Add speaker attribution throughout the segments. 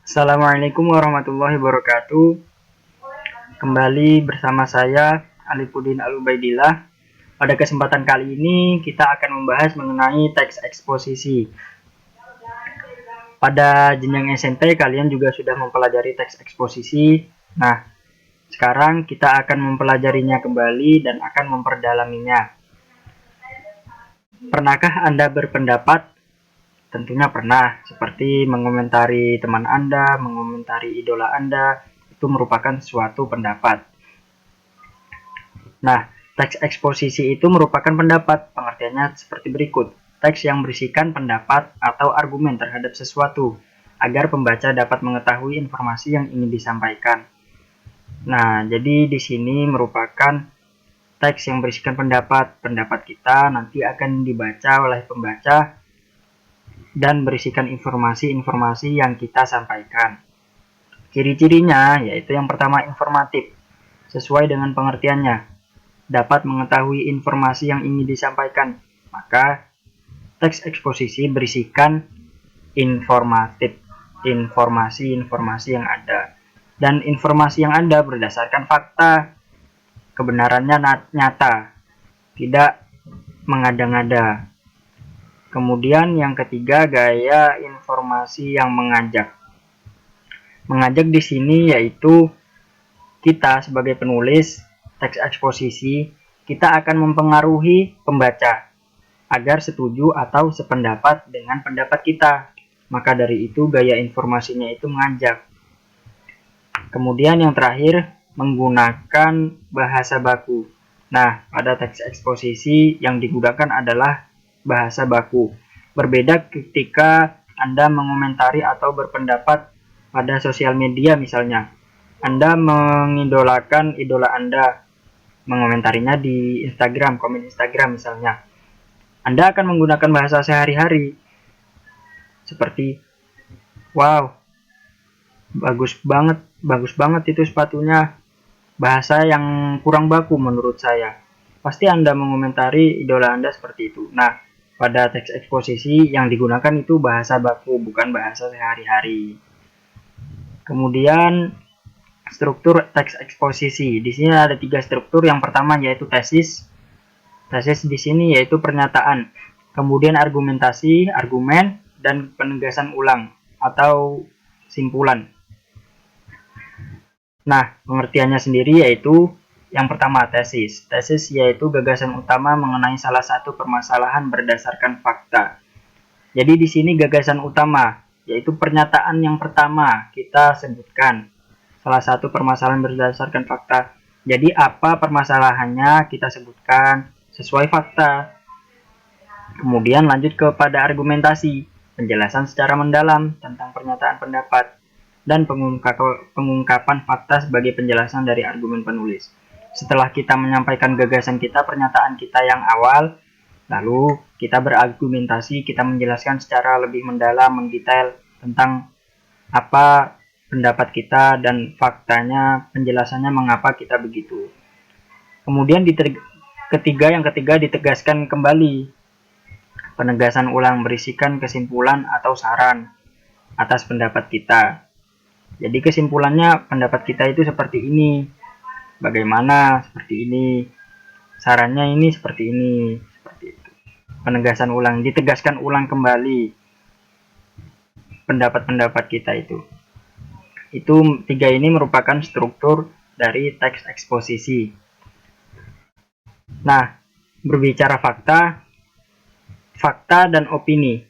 Speaker 1: Assalamualaikum warahmatullahi wabarakatuh. Kembali bersama saya Alifuddin Al-Ubaidillah. Pada kesempatan kali ini kita akan membahas mengenai teks eksposisi. Pada jenjang SMP kalian juga sudah mempelajari teks eksposisi. Nah, sekarang kita akan mempelajarinya kembali dan akan memperdalaminya. Pernahkah Anda berpendapat? Tentunya pernah, seperti mengomentari teman Anda, mengomentari idola Anda, itu merupakan suatu pendapat. Nah, teks eksposisi itu merupakan pendapat, pengertiannya seperti berikut. Teks yang berisikan pendapat atau argumen terhadap sesuatu, agar pembaca dapat mengetahui informasi yang ingin disampaikan. Nah, jadi di sini merupakan teks yang berisikan pendapat. Pendapat kita nanti akan dibaca oleh pembaca dan berisikan informasi-informasi yang kita sampaikan. Ciri-cirinya yaitu yang pertama informatif, sesuai dengan pengertiannya, dapat mengetahui informasi yang ingin disampaikan. Maka teks eksposisi berisikan informatif, informasi-informasi yang ada. Dan informasi yang ada berdasarkan fakta, kebenarannya nyata, tidak mengada-ngada. Kemudian yang ketiga, gaya informasi yang mengajak. Mengajak di sini yaitu kita sebagai penulis teks eksposisi, kita akan mempengaruhi pembaca agar setuju atau sependapat dengan pendapat kita. Maka dari itu gaya informasinya itu mengajak. Kemudian yang terakhir, menggunakan bahasa baku. Nah, pada teks eksposisi yang digunakan adalah bahasa baku. Berbeda ketika Anda mengomentari atau berpendapat pada sosial media misalnya. Anda mengidolakan idola Anda, mengomentarinya di Instagram, komen Instagram misalnya. Anda akan menggunakan bahasa sehari-hari seperti wow, bagus banget itu sepatunya. Bahasa yang kurang baku menurut saya. Pasti Anda mengomentari idola Anda seperti itu. Nah, pada teks eksposisi yang digunakan itu bahasa baku, bukan bahasa sehari-hari. Kemudian struktur teks eksposisi. Di sini ada 3 struktur. Yang pertama yaitu tesis. Tesis di sini yaitu pernyataan. Kemudian argumentasi, argumen, dan penegasan ulang atau simpulan. Nah, pengertiannya sendiri yaitu yang pertama tesis. Tesis yaitu gagasan utama mengenai salah satu permasalahan berdasarkan fakta. Jadi di sini gagasan utama yaitu pernyataan yang pertama kita sebutkan salah satu permasalahan berdasarkan fakta. Jadi apa permasalahannya kita sebutkan sesuai fakta. Kemudian lanjut kepada argumentasi, penjelasan secara mendalam tentang pernyataan pendapat dan pengungkapan fakta sebagai penjelasan dari argumen penulis. Setelah kita menyampaikan gagasan kita, pernyataan kita yang awal, lalu kita berargumentasi, kita menjelaskan secara lebih mendalam, mendetail tentang apa pendapat kita dan faktanya, penjelasannya mengapa kita begitu. Kemudian yang ketiga ditegaskan kembali. Penegasan ulang berisikan kesimpulan atau saran atas pendapat kita. Jadi kesimpulannya pendapat kita itu seperti ini. Bagaimana seperti ini, sarannya ini seperti ini, seperti itu. Penegasan ulang, ditegaskan ulang kembali pendapat-pendapat kita itu. Itu 3 ini merupakan struktur dari teks eksposisi. Nah, berbicara fakta dan opini.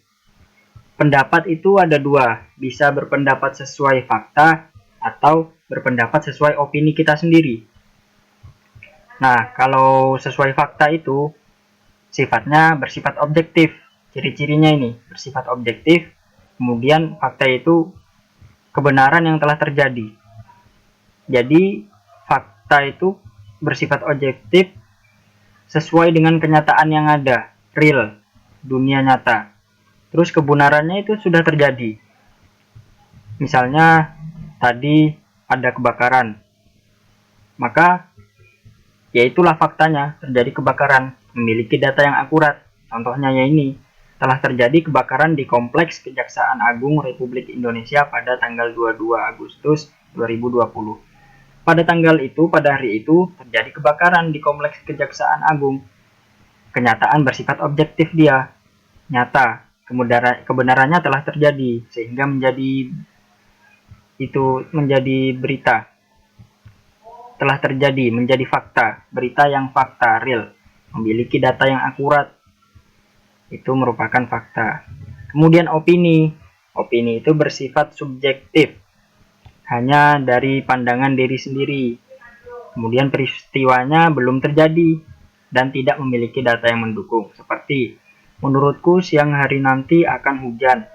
Speaker 1: Pendapat itu ada 2, bisa berpendapat sesuai fakta atau berpendapat sesuai opini kita sendiri. Nah, kalau sesuai fakta itu sifatnya bersifat objektif. Ciri-cirinya ini bersifat objektif. Kemudian fakta itu kebenaran yang telah terjadi. Jadi fakta itu bersifat objektif sesuai dengan kenyataan yang ada, real, dunia nyata. Terus kebenarannya itu sudah terjadi. Misalnya tadi ada kebakaran. Maka ya itulah faktanya, terjadi kebakaran, memiliki data yang akurat. Contohnya ya ini. telah terjadi kebakaran di Kompleks Kejaksaan Agung Republik Indonesia pada tanggal 22 Agustus 2020. Pada hari itu, terjadi kebakaran di Kompleks Kejaksaan Agung. Kenyataan bersifat objektif dia, nyata, kebenarannya telah terjadi, sehingga menjadi berita. Telah terjadi, menjadi fakta, berita yang fakta, real, memiliki data yang akurat, itu merupakan fakta. Kemudian opini itu bersifat subjektif, hanya dari pandangan diri sendiri. Kemudian peristiwanya belum terjadi dan tidak memiliki data yang mendukung. Seperti, menurutku siang hari nanti akan hujan.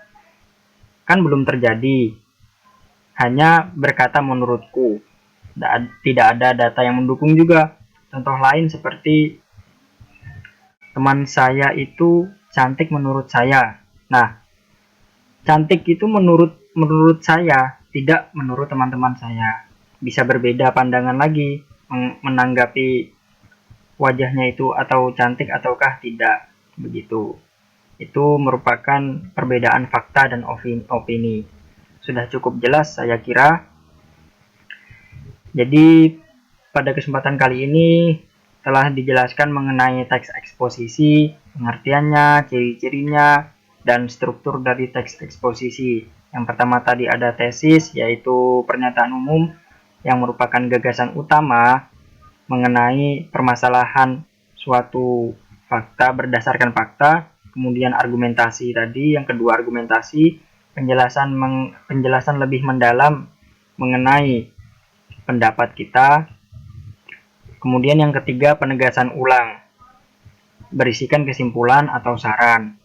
Speaker 1: Kan belum terjadi, hanya berkata menurutku. Tidak ada data yang mendukung juga. Contoh lain seperti, teman saya itu cantik menurut saya. Nah, cantik itu menurut saya, tidak menurut teman-teman saya. Bisa berbeda pandangan lagi menanggapi wajahnya itu, atau cantik ataukah tidak, begitu. Itu merupakan perbedaan fakta dan opini. Sudah cukup jelas saya kira. Jadi pada kesempatan kali ini telah dijelaskan mengenai teks eksposisi, pengertiannya, ciri-cirinya, dan struktur dari teks eksposisi. Yang pertama tadi ada tesis, yaitu pernyataan umum yang merupakan gagasan utama mengenai permasalahan suatu fakta berdasarkan fakta. Kemudian argumentasi tadi, yang kedua argumentasi, penjelasan lebih mendalam mengenai pendapat kita. Kemudian yang ketiga, penegasan ulang, berisikan kesimpulan atau saran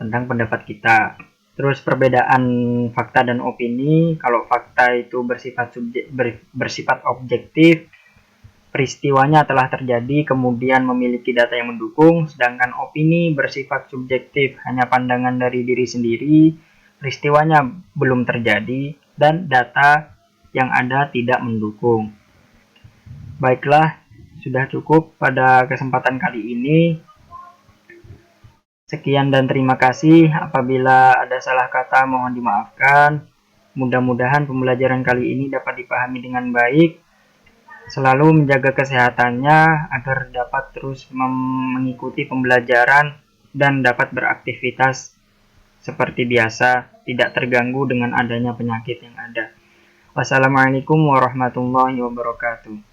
Speaker 1: tentang pendapat kita. Terus perbedaan fakta dan opini. Kalau fakta itu bersifat objektif, peristiwanya telah terjadi kemudian memiliki data yang mendukung. Sedangkan opini bersifat subjektif, hanya pandangan dari diri sendiri, peristiwanya belum terjadi, dan data yang ada tidak mendukung. Baiklah, sudah cukup pada kesempatan kali ini. Sekian dan terima kasih. Apabila ada salah kata mohon dimaafkan. Mudah-mudahan pembelajaran kali ini dapat dipahami dengan baik. Selalu menjaga kesehatannya agar dapat terus mengikuti pembelajaran dan dapat beraktivitas seperti biasa, tidak terganggu dengan adanya penyakit yang ada. Wassalamualaikum warahmatullahi wabarakatuh.